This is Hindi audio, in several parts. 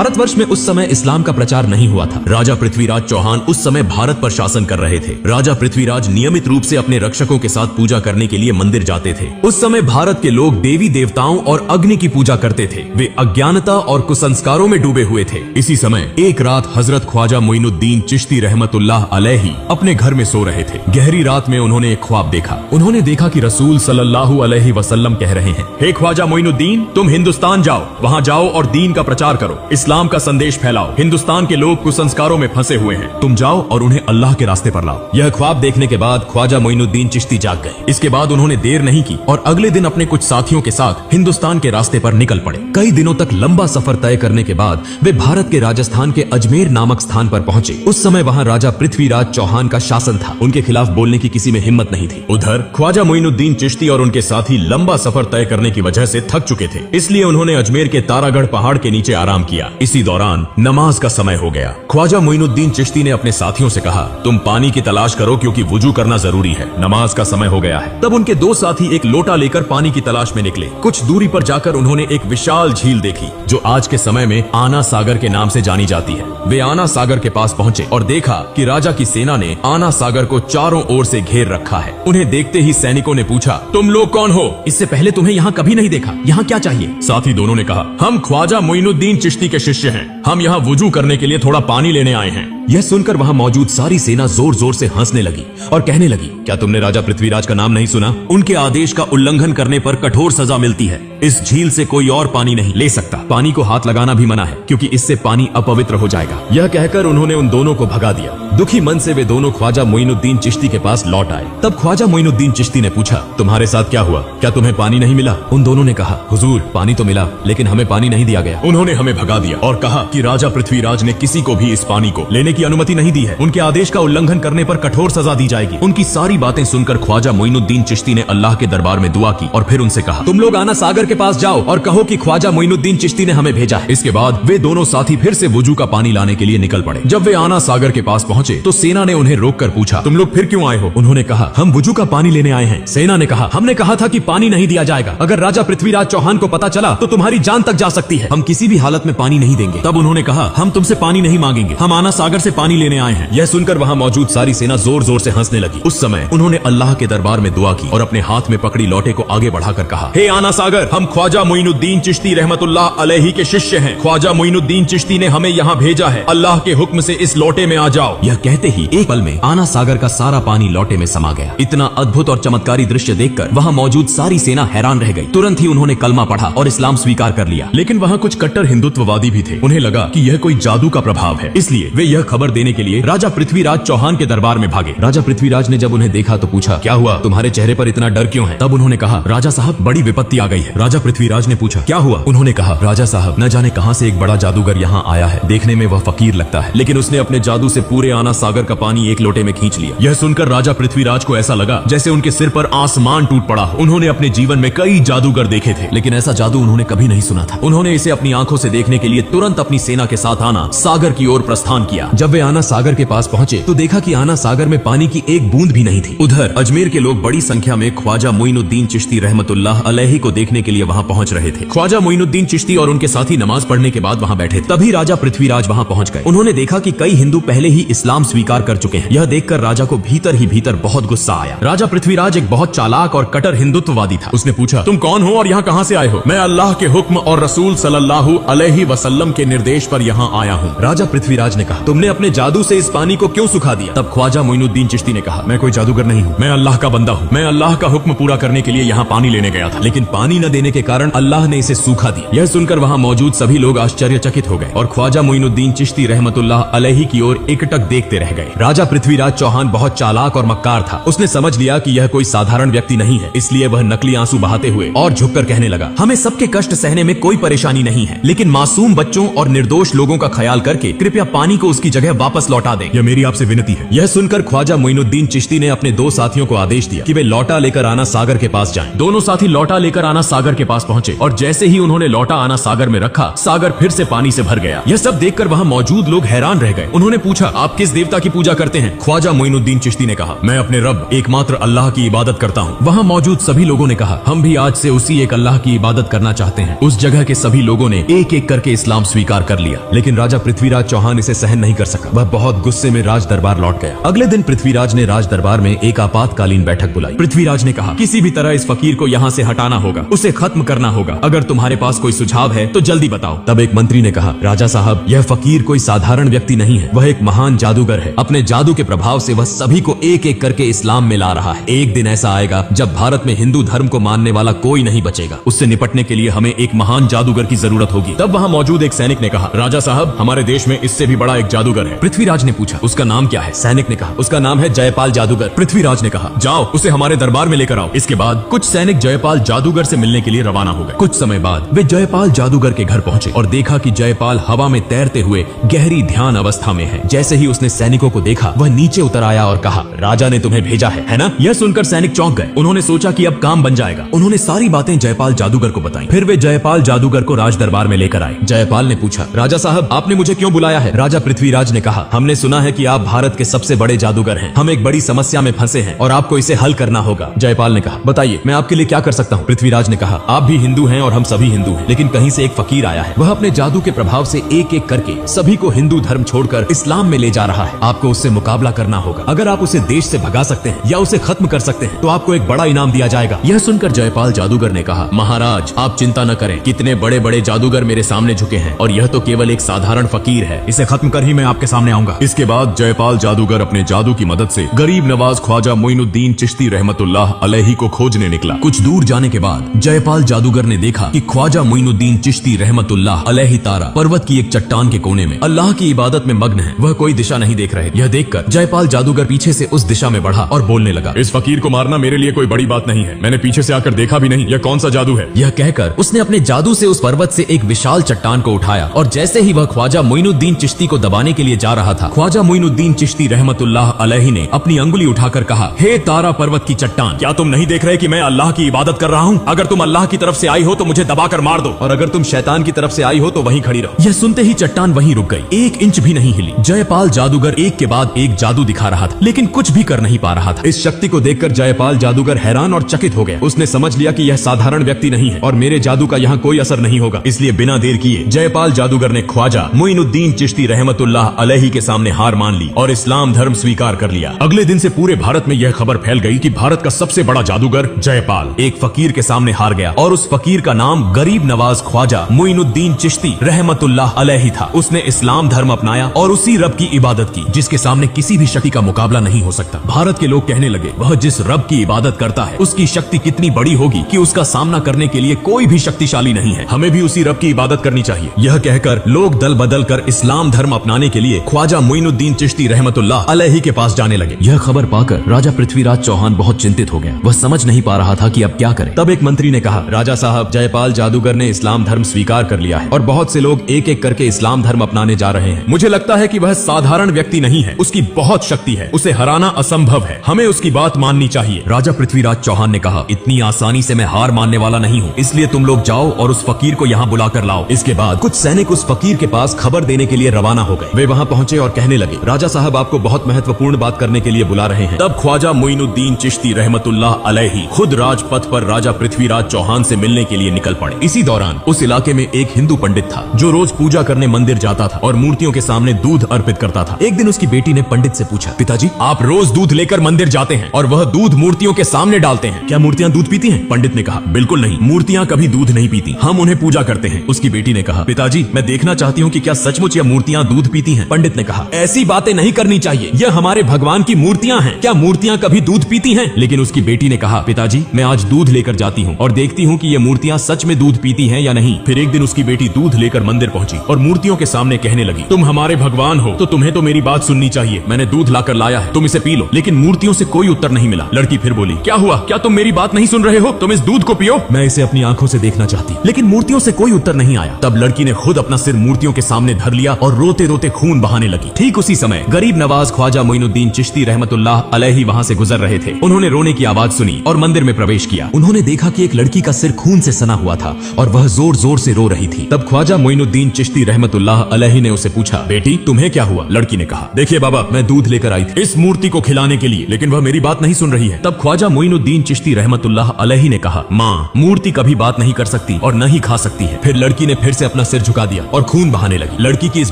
भारतवर्ष में उस समय इस्लाम का प्रचार नहीं हुआ था। राजा पृथ्वीराज चौहान उस समय भारत पर शासन कर रहे थे। राजा पृथ्वीराज नियमित रूप से अपने रक्षकों के साथ पूजा करने के लिए मंदिर जाते थे। उस समय भारत के लोग देवी देवताओं और अग्नि की पूजा करते थे। वे अज्ञानता और कुसंस्कारों में डूबे हुए थे। इसी समय एक रात हजरत ख्वाजा मोइनुद्दीन चिश्ती रहमतुल्लाह अलैहि अपने घर में सो रहे थे। गहरी रात में उन्होंने एक ख्वाब देखा। उन्होंने देखा कि रसूल सल्लल्लाहु अलैहि वसल्लम कह रहे हैं, हे ख्वाजा मोइनुद्दीन, तुम हिंदुस्तान जाओ, वहाँ जाओ और दीन का प्रचार करो, इस्लाम का संदेश फैलाओ। हिंदुस्तान के लोग कुसंस्कारों में फंसे हुए हैं, तुम जाओ और उन्हें अल्लाह के रास्ते पर लाओ। यह ख्वाब देखने के बाद ख्वाजा मोइनुद्दीन चिश्ती जाग गए। इसके बाद उन्होंने देर नहीं की और अगले दिन अपने कुछ साथियों के साथ हिंदुस्तान के रास्ते पर निकल पड़े। कई दिनों तक लंबा सफर तय करने के बाद वे भारत के राजस्थान के अजमेर नामक स्थान पर पहुंचे। उस समय वहां राजा पृथ्वीराज चौहान का शासन था। उनके खिलाफ बोलने की किसी में हिम्मत नहीं थी। उधर ख्वाजा मोइनुद्दीन चिश्ती और उनके साथी लंबा सफर तय करने की वजह से थक चुके थे, इसलिए उन्होंने अजमेर के तारागढ़ पहाड़ के नीचे आराम किया। इसी दौरान नमाज का समय हो गया। ख्वाजा मोइनुद्दीन चिश्ती ने अपने साथियों से कहा, तुम पानी की तलाश करो क्योंकि वुजू करना जरूरी है, नमाज का समय हो गया है। तब उनके दो साथी एक लोटा लेकर पानी की तलाश में निकले। कुछ दूरी पर जाकर उन्होंने एक विशाल झील देखी जो आज के समय में आना सागर के नाम से जानी जाती है। वे आना सागर के पास पहुंचे और देखा कि राजा की सेना ने आना सागर को चारों ओर से घेर रखा है। उन्हें देखते ही सैनिकों ने पूछा, तुम लोग कौन हो? इससे पहले तुम्हें यहाँ कभी नहीं देखा, यहाँ क्या चाहिए? साथी दोनों ने कहा, हम ख्वाजा मोइनुद्दीन चिश्ती के शिष्य हैं, हम यहाँ वुजू करने के लिए थोड़ा पानी लेने आए हैं। यह सुनकर वहाँ मौजूद सारी सेना जोर जोर से हंसने लगी और कहने लगी, क्या तुमने राजा पृथ्वीराज का नाम नहीं सुना? उनके आदेश का उल्लंघन करने पर कठोर सजा मिलती है। इस झील से कोई और पानी नहीं ले सकता। पानी को हाथ लगाना भी मना है क्योंकि इससे पानी अपवित्र हो जाएगा। यह कहकर उन्होंने उन दोनों को भगा दिया। दुखी मन से वे दोनों ख्वाजा मोइनुद्दीन चिश्ती के पास लौट आए। तब ख्वाजा मोइनुद्दीन चिश्ती ने पूछा, तुम्हारे साथ क्या हुआ? क्या तुम्हें पानी नहीं मिला? उन दोनों ने कहा, हुजूर, पानी तो मिला लेकिन हमें पानी नहीं दिया गया। उन्होंने हमें भगा दिया और कहा कि राजा पृथ्वीराज ने किसी को भी इस पानी को लेने की अनुमति नहीं दी है। उनके आदेश का उल्लंघन करने पर कठोर सजा दी जाएगी। उनकी सारी बातें सुनकर ख्वाजा मोइनुद्दीन चिश्ती ने अल्लाह के दरबार में दुआ की और फिर उनसे कहा, तुम लोग आना सागर के पास जाओ और कहो कि ख्वाजा मोइनुद्दीन चिश्ती ने हमें भेजा है। इसके बाद वे दोनों साथी फिर से वुजू का पानी लाने के लिए निकल पड़े। जब वे आना सागर के पास पहुंचे तो सेना ने उन्हें रोककर पूछा, तुम लोग फिर क्यों आए हो? उन्होंने कहा, हम वुजू का पानी लेने आए हैं। सेना ने कहा, हमने कहा था कि पानी नहीं दिया जाएगा। अगर राजा पृथ्वीराज चौहान को पता चला तो तुम्हारी जान तक जा सकती है। हम किसी भी हालत में पानी नहीं देंगे। तब उन्होंने कहा, हम तुमसे पानी नहीं मांगेंगे, हम आना सागर से पानी लेने आए हैं। यह सुनकर वहाँ मौजूद सारी सेना जोर जोर से हंसने लगी। उस समय उन्होंने अल्लाह के दरबार में दुआ की और अपने हाथ में पकड़ी लोटे को आगे बढ़ाकर कहा, हे आना सागर, हम ख्वाजा मोइनुद्दीन चिश्ती रहमतुल्लाह अलैहि के शिष्य हैं। ख्वाजा मोइनुद्दीन चिश्ती ने हमें यहाँ भेजा है। अल्लाह के हुक्म से इस लोटे में आ जाओ। यह कहते ही एक पल में आना सागर का सारा पानी लोटे में समा गया। इतना अद्भुत और चमत्कारी दृश्य देखकर वहाँ मौजूद सारी सेना हैरान रह गई। तुरंत ही उन्होंने कलमा पढ़ा और इस्लाम स्वीकार कर लिया। लेकिन वहाँ कुछ कट्टर हिंदुत्ववादी भी थे। उन्हें लगा कि यह कोई जादू का प्रभाव है, इसलिए वे यह खबर देने के लिए राजा पृथ्वीराज चौहान के दरबार में भागे। राजा पृथ्वीराज ने जब उन्हें देखा तो पूछा, क्या हुआ? तुम्हारे चेहरे पर इतना डर क्यों है? तब उन्होंने कहा, राजा साहब, बड़ी विपत्ति आ गई है। राजा पृथ्वीराज ने पूछा, क्या हुआ? उन्होंने कहा, राजा साहब, न जाने कहां से एक बड़ा जादूगर यहाँ आया है। देखने में वह फकीर लगता है लेकिन उसने अपने जादू से पूरे आना सागर का पानी एक लोटे में खींच लिया। यह सुनकर राजा पृथ्वीराज को ऐसा लगा जैसे उनके सिर पर आसमान टूट पड़ा। उन्होंने अपने जीवन में कई जादूगर देखे थे लेकिन ऐसा जादू उन्होंने कभी नहीं सुना था। उन्होंने इसे अपनी आंखों से देखने के लिए तुरंत अपनी सेना के साथ आना सागर की ओर प्रस्थान किया। जब वे आना सागर के पास पहुंचे तो देखा कि आना सागर में पानी की एक बूंद भी नहीं थी। उधर अजमेर के लोग बड़ी संख्या में ख्वाजा मोइनुद्दीन चिश्ती रहमतुल्लाह अलैहि को देखने के लिए वहां पहुंच रहे थे। ख्वाजा मोइनुद्दीन चिश्ती और उनके साथी नमाज पढ़ने के बाद वहां बैठे। तभी राजा पृथ्वीराज वहां पहुंच गए। उन्होंने देखा कि कई हिंदू पहले ही इस्लाम स्वीकार कर चुके हैं। यह देखकर राजा को भीतर ही भीतर बहुत गुस्सा आया। राजा पृथ्वीराज एक बहुत चालाक और कट्टर हिंदुत्ववादी था। उसने पूछा, तुम कौन हो और यहाँ कहाँ से आए हो? मैं अल्लाह के हुक्म और रसूल सल्लल्लाहु अलैहि वसल्लम के निर्देश पर यहाँ आया हूँ। राजा पृथ्वीराज ने कहा, तुमने अपने जादू से इस पानी को क्यों सुखा दिया? तब ख्वाजा मोइनुद्दीन चिश्ती ने कहा, मैं कोई जादूगर नहीं हूँ, मैं अल्लाह का बंदा हूँ। मैं अल्लाह का हुक्म पूरा करने के लिए यहाँ पानी लेने गया था लेकिन पानी न देने के कारण अल्लाह ने इसे सूखा दिया। यह सुनकर वहाँ मौजूद सभी लोग आश्चर्यचकित हो गए और ख्वाजा मोइनुद्दीन चिश्ती रहमतुल्लाह अलैहि की ओर एकटक देखते रह गए। राजा पृथ्वीराज चौहान बहुत चालाक और मक्कार था। उसने समझ लिया कि यह कोई साधारण व्यक्ति नहीं है, इसलिए वह नकली आंसू बहाते हुए और झुककर कहने लगा, हमें सबके कष्ट सहने में कोई परेशानी नहीं है लेकिन मासूम बच्चों और निर्दोष लोगों का ख्याल करके कृपया पानी को उसकी जगह वापस लौटा दें। यह मेरी आपसे विनती है। यह सुनकर ख्वाजा मोइनुद्दीन चिश्ती ने अपने दो साथियों को आदेश दिया कि वे लौटा लेकर आना सागर के पास जाएं। दोनों साथी लौटा लेकर आना सागर के पास पहुंचे और जैसे ही उन्होंने लौटा आना सागर में रखा, सागर फिर से पानी से भर गया। यह सब देखकर वहाँ मौजूद लोग हैरान रह गए। उन्होंने पूछा, आप किस देवता की पूजा करते हैं? ख्वाजा मोइनुद्दीन चिश्ती ने कहा, मैं अपने रब एकमात्र अल्लाह की इबादत करता हूँ। वहाँ मौजूद सभी लोगों ने कहा, हम भी आज से उसी एक अल्लाह की इबादत करना चाहते हैं। उस जगह के सभी लोगों ने एक एक करके इस्लाम इस्लाम स्वीकार कर लिया। लेकिन राजा पृथ्वीराज चौहान इसे सहन नहीं कर सका। वह बहुत गुस्से में राज दरबार लौट गया। अगले दिन पृथ्वीराज ने राज दरबार में एक आपातकालीन बैठक बुलाई। पृथ्वीराज ने कहा, किसी भी तरह इस फकीर को यहाँ से हटाना होगा, उसे खत्म करना होगा। अगर तुम्हारे पास कोई सुझाव है तो जल्दी बताओ। तब एक मंत्री ने कहा, राजा साहब, यह फकीर कोई साधारण व्यक्ति नहीं है, वह एक महान जादूगर है। अपने जादू के प्रभाव से वह सभी को एक एक करके इस्लाम में ला रहा है। एक दिन ऐसा आएगा जब भारत में हिंदू धर्म को मानने वाला कोई नहीं बचेगा। उससे निपटने के लिए हमें एक महान जादूगर की जरूरत होगी। तब वहाँ मौजूद एक सैनिक ने कहा, राजा साहब, हमारे देश में इससे भी बड़ा एक जादूगर है। पृथ्वीराज ने पूछा, उसका नाम क्या है? सैनिक ने कहा, उसका नाम है जयपाल जादूगर। पृथ्वीराज ने कहा, जाओ उसे हमारे दरबार में लेकर आओ। इसके बाद कुछ सैनिक जयपाल जादूगर से मिलने के लिए रवाना हो गए। कुछ समय बाद वे जयपाल जादूगर के घर पहुंचे और देखा कि जयपाल हवा में तैरते हुए गहरी ध्यान अवस्था में है। जैसे ही उसने सैनिकों को देखा, वह नीचे उतर आया और कहा, राजा ने तुम्हें भेजा है ना? यह सुनकर सैनिक चौंक गए। उन्होंने सोचा कि अब काम बन जाएगा। उन्होंने सारी बातें जयपाल जादूगर को बताई। फिर वे जयपाल जादूगर को राज दरबार में लेकर आए। जयपाल ने पूछा, राजा साहब, आपने मुझे क्यों बुलाया है? राजा पृथ्वीराज ने कहा, हमने सुना है कि आप भारत के सबसे बड़े जादूगर हैं। हम एक बड़ी समस्या में फंसे हैं और आपको इसे हल करना होगा। जयपाल ने कहा, बताइए, मैं आपके लिए क्या कर सकता हूँ? पृथ्वीराज ने कहा, आप भी हिंदू हैं और हम सभी हिंदू हैं, लेकिन कहीं से एक फकीर आया है। वह अपने जादू के प्रभाव से एक एक करके सभी को हिंदू धर्म छोड़कर इस्लाम में ले जा रहा है। आपको उससे मुकाबला करना होगा। अगर आप उसे देश से भगा सकते हैं या उसे खत्म कर सकते हैं तो आपको एक बड़ा इनाम दिया जाएगा। यह सुनकर जयपाल जादूगर ने कहा, महाराज, आप चिंता न करें। कितने बड़े बड़े जादूगर मेरे सामने झुके हैं और यह तो केवल एक साधारण फकीर है। इसे खत्म कर ही मैं आपके सामने आऊंगा। इसके बाद जयपाल जादूगर अपने जादू की मदद से गरीब नवाज ख्वाजा मोइनुद्दीन चिश्ती रहमतुल्लाह अलैहि को खोजने निकला। कुछ दूर जाने के बाद जयपाल जादूगर ने देखा कि ख्वाजा मोइनुद्दीन चिश्ती रहमतुल्लाह अलैहि तारा पर्वत की एक चट्टान के कोने में अल्लाह की इबादत में मग्न है। वह कोई दिशा नहीं देख रहे। यह देखकर जयपाल जादूगर पीछे से उस दिशा में बढ़ा और बोलने लगा, इस फकीर को मारना मेरे लिए कोई बड़ी बात नहीं है। मैंने पीछे से आकर देखा भी नहीं, यह कौन सा जादू है? यह कहकर उसने अपने जादू से उस पर्वत से एक विशाल चट्टान को उठाया और जैसे ही वह ख्वाजा मोइनुद्दीन चिश्ती को दबाने के लिए जा रहा था, ख्वाजा मोइनुद्दीन चिश्ती रहमतुल्लाह अलैहि ने अपनी अंगुली उठाकर कहा, हे तारा पर्वत की चट्टान, क्या तुम नहीं देख रहे कि मैं अल्लाह की इबादत कर रहा हूँ? अगर तुम अल्लाह की तरफ से आई हो तो मुझे दबाकर मार दो, और अगर तुम शैतान की तरफ से आई हो तो वहीं खड़ी रहो। यह सुनते ही चट्टान वहीं रुक गई, एक इंच भी नहीं हिली। जयपाल जादूगर एक के बाद एक जादू दिखा रहा था, लेकिन कुछ भी कर नहीं पा रहा था। इस शक्ति को देखकर जयपाल जादूगर हैरान और चकित हो गया। उसने समझ लिया कि यह साधारण व्यक्ति नहीं है और मेरे जादू का यहाँ कोई असर नहीं होगा। इसलिए बिना देर किए जयपाल जादूगर ने ख्वाजा मोइनुद्दीन चिश्ती रहमतुल्लाह अलैहि के सामने हार मान ली और इस्लाम धर्म स्वीकार कर लिया। अगले दिन से पूरे भारत में यह खबर फैल गई कि भारत का सबसे बड़ा जादूगर जयपाल एक फकीर के सामने हार गया और उस फकीर का नाम गरीब नवाज ख्वाजा मोइनुद्दीन चिश्ती रहमतुल्लाह अलैहि था। उसने इस्लाम धर्म अपनाया और उसी रब की इबादत की जिसके सामने किसी भी शक्ति का मुकाबला नहीं हो सकता। भारत के लोग कहने लगे, वह जिस रब की इबादत करता है उसकी शक्ति कितनी बड़ी होगी कि उसका सामना करने के लिए कोई भी शक्तिशाली नहीं है। हमें भी उसी रब की इबादत करनी चाहिए। यह कहकर लोग दल बदल कर इस्लाम धर्म अपनाने के लिए ख्वाजा मोइनुद्दीन चिश्ती रहमतुल्लाह अलैहि के पास जाने लगे। यह खबर पाकर राजा पृथ्वीराज चौहान बहुत चिंतित हो गया। वह समझ नहीं पा रहा था कि अब क्या करे। तब एक मंत्री ने कहा, राजा साहब, जयपाल जादूगर ने इस्लाम धर्म स्वीकार कर लिया है और बहुत से लोग एक एक करके इस्लाम धर्म अपनाने जा रहे हैं। मुझे लगता है कि वह साधारण व्यक्ति नहीं है, उसकी बहुत शक्ति है, उसे हराना असंभव है। हमें उसकी बात माननी चाहिए। राजा पृथ्वीराज चौहान ने कहा, इतनी आसानी से मैं हार मानने वाला नहीं हूँ, इसलिए तुम लोग जाओ और उस फकीर को यहाँ बुलाकर लाओ। इसके बाद कुछ सैनिक उस फकीर के पास खबर देने के लिए रवाना हो गए। वे वहाँ पहुँचे और कहने लगे, राजा साहब आपको बहुत महत्वपूर्ण बात करने के लिए बुला रहे हैं। तब ख्वाजा मोइनुद्दीन चिश्ती रहमतुल्लाह अलैहि खुद राजपथ पर राजा पृथ्वीराज चौहान से मिलने के लिए निकल पड़े। इसी दौरान उस इलाके में एक हिंदू पंडित था जो रोज पूजा करने मंदिर जाता था और मूर्तियों के सामने दूध अर्पित करता था। एक दिन उसकी बेटी ने पंडित से पूछा, पिताजी, आप रोज दूध लेकर मंदिर जाते हैं और वह दूध मूर्तियों के सामने डालते हैं, क्या मूर्तियाँ दूध पीती हैं? पंडित ने कहा, बिल्कुल नहीं, मूर्तियाँ कभी दूध नहीं पीती, हम उन्हें पूजा करते हैं। उसकी बेटी ने कहा, पिताजी, मैं देखना चाहती हूँ कि क्या सचमुच यह मूर्तियाँ दूध पीती हैं? पंडित ने कहा, ऐसी बातें नहीं करनी चाहिए, यह हमारे भगवान की मूर्तियाँ हैं, क्या मूर्तियाँ कभी दूध पीती हैं? लेकिन उसकी बेटी ने कहा, पिताजी, मैं आज दूध लेकर जाती हूँ और देखती हूँ कि ये मूर्तियाँ सच में दूध पीती हैं या नहीं। फिर एक दिन उसकी बेटी दूध लेकर मंदिर पहुंची और मूर्तियों के सामने कहने लगी, तुम हमारे भगवान हो तो तुम्हें तो मेरी बात सुननी चाहिए। मैंने दूध लाकर लाया है, तुम इसे पी लो। लेकिन मूर्तियों से कोई उत्तर नहीं मिला। लड़की फिर बोली, क्या हुआ, क्या तुम मेरी बात नहीं सुन रहे हो? तुम इस दूध को पियो, मैं इसे अपनी आंखों से देखना चाहती। लेकिन मूर्तियों से कोई उत्तर नहीं आया। तब लड़की ने खुद अपना सिर मूर्तियों के सामने धर लिया और रोते रोते खून बहाने लगी। ठीक उसी समय गरीब नवाज ख्वाजा मोइनुद्दीन चिश्ती रहमतुल्लाह अलैहि वहाँ से गुजर रहे थे। उन्होंने रोने की आवाज सुनी और मंदिर में प्रवेश किया। उन्होंने देखा कि एक लड़की का सिर खून से सना हुआ था और वह जोर जोर से रो रही थी। तब ख्वाजा मोइनुद्दीन चिश्ती रहमतुल्लाह अलैहि ने उसे पूछा, बेटी, तुम्हें क्या हुआ? लड़की ने कहा, देखिए बाबा, मैं दूध लेकर आई थी इस मूर्ति को खिलाने के लिए, लेकिन वह मेरी बात नहीं सुन रही है। तब ख्वाजा मोइनुद्दीन चिश्ती रहमतुल्लाह अलैहि ने कहा, माँ, मूर्ति कभी बात नहीं कर सकती और न ही खा सकती है। फिर लड़की ने फिर से अपना अपना सिर झुका दिया और खून बहाने लगी। लड़की की इस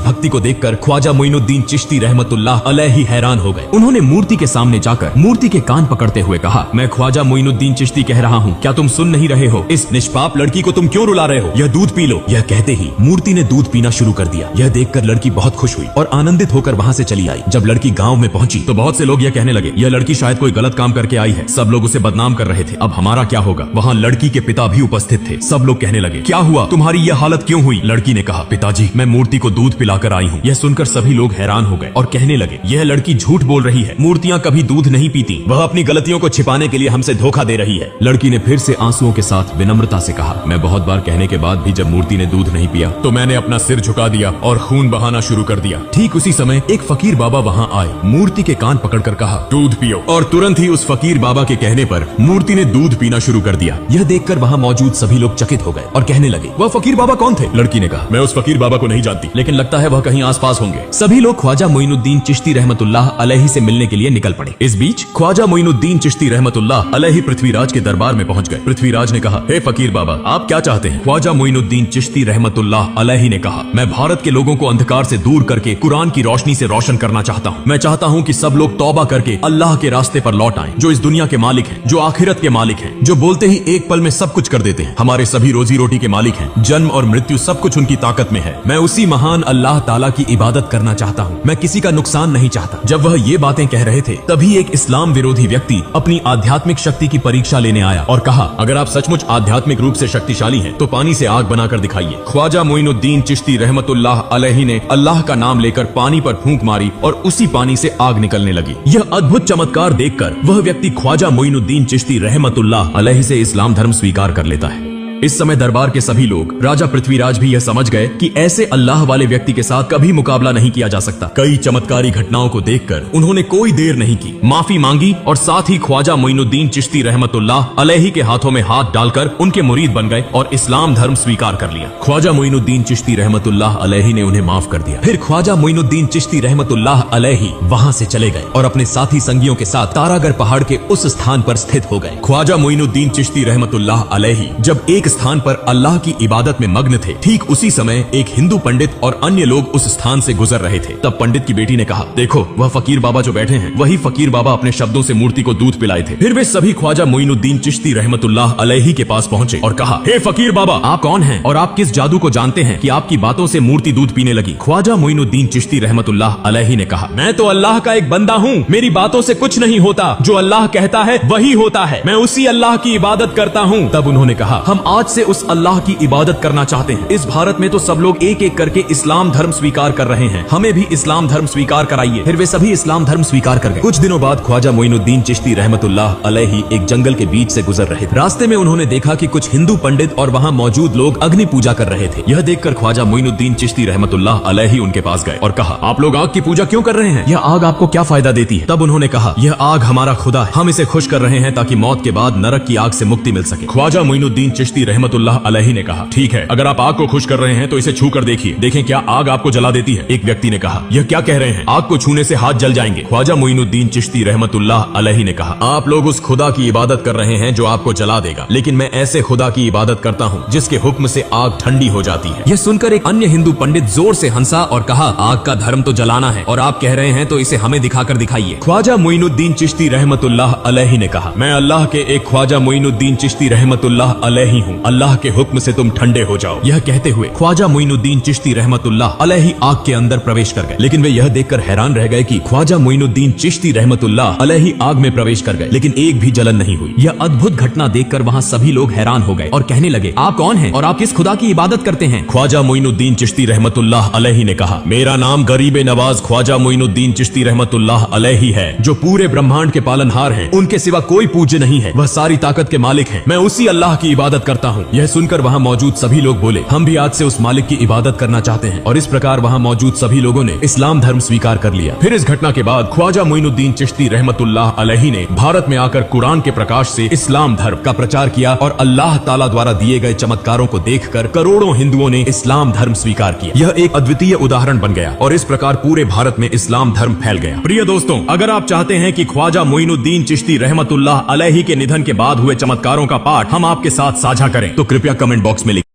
भक्ति को देखकर ख्वाजा मोइनुद्दीन चिश्ती रहमतुल्लाह अलैहि हैरान हो गए। उन्होंने मूर्ति के सामने जाकर मूर्ति के कान पकड़ते हुए कहा, मैं ख्वाजा मोइनुद्दीन चिश्ती कह रहा हूँ, क्या तुम सुन नहीं रहे हो? इस निष्पाप लड़की को तुम क्यों रुला रहे हो? यह दूध पी लो। यह कहते ही मूर्ति ने दूध पीना शुरू कर दिया। यह देखकर लड़की बहुत खुश हुई और आनंदित होकर वहाँ से चली आई। जब लड़की गाँव में पहुंची तो बहुत से लोग यह कहने लगे, यह लड़की शायद कोई गलत काम करके आई है। सब लोग उसे बदनाम कर रहे थे। अब हमारा क्या होगा? वहाँ लड़की के पिता भी उपस्थित थे। सब लोग कहने लगे, क्या हुआ? तुम्हारी यह हालत क्यों हुई? लड़की ने कहा, पिताजी, मैं मूर्ति को दूध पिलाकर आई हूँ। यह सुनकर सभी लोग हैरान हो गए और कहने लगे, यह लड़की झूठ बोल रही है। मूर्तियाँ कभी दूध नहीं पीती। वह अपनी गलतियों को छिपाने के लिए हमसे धोखा दे रही है। लड़की ने फिर से आंसुओं के साथ विनम्रता से कहा, मैं बहुत बार कहने के बाद भी जब मूर्ति ने दूध नहीं पिया तो मैंने अपना सिर झुका दिया और खून बहाना शुरू कर दिया। ठीक उसी समय एक फकीर बाबा वहाँ आए। मूर्ति के कान पकड़कर कहा, दूध पियो। और तुरंत ही उस फकीर बाबा के कहने पर मूर्ति ने दूध पीना शुरू कर दिया। यह देखकर वहाँ मौजूद सभी लोग चकित हो गए और कहने लगे, वह फकीर बाबा कौन थे? लड़की ने कहा, मैं उस फकीर बाबा को नहीं जानती, लेकिन लगता है वह कहीं आसपास होंगे। सभी लोग ख्वाजा मोइनुद्दीन चिश्ती रहमतुल्लाह अलैहि से मिलने के लिए निकल पड़े। इस बीच ख्वाजा मोइनुद्दीन चिश्ती रहमतुल्लाह अलैहि पृथ्वीराज के दरबार में पहुंच गए। पृथ्वीराज ने कहा, हे फकीर बाबा, आप क्या चाहते हैं? ख्वाजा मोइनुद्दीन चिश्ती रहमतुल्लाह अलैहि ने कहा, मैं भारत के लोगों को अंधकार से दूर करके कुरान की रोशनी से रोशन करना चाहता हूँ। मैं चाहता हूँ कि सब लोग तौबा करके अल्लाह के रास्ते पर लौट आएं, जो इस दुनिया के मालिक हैं, जो आखिरत के मालिक हैं, जो बोलते ही एक पल में सब कुछ कर देते हैं। हमारे सभी रोजी रोटी के मालिक हैं। जन्म और मृत्यु सब कुछ उनकी ताकत में है। मैं उसी महान अल्लाह ताला की इबादत करना चाहता हूँ। मैं किसी का नुकसान नहीं चाहता। जब वह ये बातें कह रहे थे तभी एक इस्लाम विरोधी व्यक्ति अपनी आध्यात्मिक शक्ति की परीक्षा लेने आया और कहा, अगर आप सचमुच आध्यात्मिक रूप से शक्तिशाली हैं तो पानी से आग बनाकर दिखाइए। ख्वाजा मोइनुद्दीन चिश्ती रहमतुल्लाह अलैहि ने अल्लाह का नाम लेकर पानी पर फूंक मारी और उसी पानी से आग निकलने लगी। यह अद्भुत चमत्कार देखकर वह व्यक्ति ख्वाजा मोइनुद्दीन चिश्ती रहमतुल्लाह अलैहि से इस्लाम धर्म स्वीकार कर लेता है। इस समय दरबार के सभी लोग, राजा पृथ्वीराज भी यह समझ गए कि ऐसे अल्लाह वाले व्यक्ति के साथ कभी मुकाबला नहीं किया जा सकता। कई चमत्कारी घटनाओं को देखकर उन्होंने कोई देर नहीं की, माफी मांगी और साथ ही ख्वाजा मोइनुद्दीन चिश्ती रहमतुल्लाह अलैहि के हाथों में हाथ डालकर उनके मुरीद बन गए और इस्लाम धर्म स्वीकार कर लिया। ख्वाजा मोइनुद्दीन चिश्ती रहमतुल्लाह अलैहि ने उन्हें माफ कर दिया। फिर ख्वाजा मोइनुद्दीन चिश्ती रहमतुल्लाह अलैहि वहाँ से चले गए और अपने साथी संगियों के साथ तारागढ़ पहाड़ के उस स्थान पर स्थित हो गए। ख्वाजा मोइनुद्दीन चिश्ती रहमतुल्लाह अलैहि जब एक स्थान पर अल्लाह की इबादत में मग्न थे, ठीक उसी समय एक हिंदू पंडित और अन्य लोग उस स्थान से गुजर रहे थे। तब पंडित की बेटी ने कहा, देखो वह फकीर बाबा जो बैठे हैं, वही फकीर बाबा अपने शब्दों से मूर्ति को दूध पिलाए थे। फिर वे सभी ख्वाजा मोइनुद्दीन चिश्ती रहमतुल्लाह अलैहि के पास पहुंचे और कहा, हे फकीर बाबा, आप कौन हैं और आप किस जादू को जानते हैं कि आपकी बातों से मूर्ति दूध पीने लगी? ख्वाजा मोइनुद्दीन चिश्ती रहमतुल्लाह अलैहि ने कहा, मैं तो अल्लाह का एक बंदा हूँ। मेरी बातों से कुछ नहीं होता। जो अल्लाह कहता है वही होता है। मैं उसी अल्लाह की इबादत करता हूँ। तब उन्होंने कहा, हम आज से उस अल्लाह की इबादत करना चाहते हैं। इस भारत में तो सब लोग एक एक करके इस्लाम धर्म स्वीकार कर रहे हैं, हमें भी इस्लाम धर्म स्वीकार कराइए। फिर वे सभी इस्लाम धर्म स्वीकार कर गए। कुछ दिनों बाद ख्वाजा मोइनुद्दीन चिश्ती रहमतुल्लाह अलैहि एक जंगल के बीच से गुजर रहे थे। रास्ते में उन्होंने देखा कि कुछ हिंदू पंडित और वहाँ मौजूद लोग अग्नि पूजा कर रहे थे। यह देखकर ख्वाजा मोइनुद्दीन चिश्ती रहमतुल्लाह अलैहि उनके पास गए और कहा, आप लोग आग की पूजा क्यों कर रहे हैं? यह आग आपको क्या फायदा देती है? तब उन्होंने कहा, यह आग हमारा खुदा है। हम इसे खुश कर रहे हैं ताकि मौत के बाद नरक की आग से मुक्ति मिल सके। ख्वाजा मोइनुद्दीन चिश्ती रहमतुल्लाह अलैहि ने कहा, ठीक है, अगर आप आग को खुश कर रहे हैं तो इसे छू कर देखिए, देखें क्या आग आपको जला देती है। एक व्यक्ति ने कहा, यह क्या कह रहे हैं? आग को छूने से हाथ जल जाएंगे। ख्वाजा मोइनुद्दीन चिश्ती रहमतुल्लाह अलैहि ने कहा, आप लोग उस खुदा की इबादत कर रहे हैं जो आपको जला देगा, लेकिन मैं ऐसे खुदा की इबादत करता हूँ जिसके हुक्म से आग ठंडी हो जाती है। यह सुनकर एक अन्य हिंदू पंडित जोर से हंसा और कहा, आग का धर्म तो जलाना है और आप कह रहे हैं तो इसे हमें दिखाकर दिखाइए। ख्वाजा मोइनुद्दीन चिश्ती रहमतुल्लाह अलैहि ने कहा, मैं अल्लाह के एक ख्वाजा मोइनुद्दीन चिश्ती रहमतुल्लाह अलैहि हूँ। अल्लाह के हुक्म से तुम ठंडे हो जाओ। यह कहते हुए ख्वाजा मोइनुद्दीन चिश्ती रहमतुल्लाह अलैहि आग के अंदर प्रवेश कर गए, लेकिन वे यह देखकर हैरान रह गए कि ख्वाजा मोइनुद्दीन चिश्ती रहमतुल्लाह अलैहि आग में प्रवेश कर गए, लेकिन एक भी जलन नहीं हुई। यह अद्भुत घटना देखकर वहाँ सभी लोग हैरान हो गए और कहने लगे, आप कौन हैं और आप किस खुदा की इबादत करते हैं? ख्वाजा मोइनुद्दीन चिश्ती रहमतुल्लाह अलैहि ने कहा, मेरा नाम गरीब नवाज ख्वाजा मोइनुद्दीन चिश्ती रहमतुल्लाह अलैहि है, जो पूरे ब्रह्मांड के पालनहार हैं। उनके सिवा कोई पूज्य नहीं है। वह सारी ताकत के मालिक हैं। मैं उसी अल्लाह की इबादत करता हूँ। यह सुनकर वहाँ मौजूद सभी लोग बोले, हम भी आज से उस मालिक की इबादत करना चाहते हैं। और इस प्रकार वहाँ मौजूद सभी लोगों ने इस्लाम धर्म स्वीकार कर लिया। फिर इस घटना के बाद ख्वाजा मोइनुद्दीन चिश्ती रहमतुल्लाह अलैहि ने भारत में आकर कुरान के प्रकाश से इस्लाम धर्म का प्रचार किया और अल्लाह ताला द्वारा दिए गए चमत्कारों को देखकर करोड़ों हिंदुओं ने इस्लाम धर्म स्वीकार किया। यह एक अद्वितीय उदाहरण बन गया और इस प्रकार पूरे भारत में इस्लाम धर्म फैल गया। प्रिय दोस्तों, अगर आप चाहते हैं कि ख्वाजा मोइनुद्दीन चिश्ती रहमतुल्लाह अलैहि के निधन के बाद हुए चमत्कारों का पाठ हम आपके साथ साझा करें तो कृपया कमेंट बॉक्स में लिखें।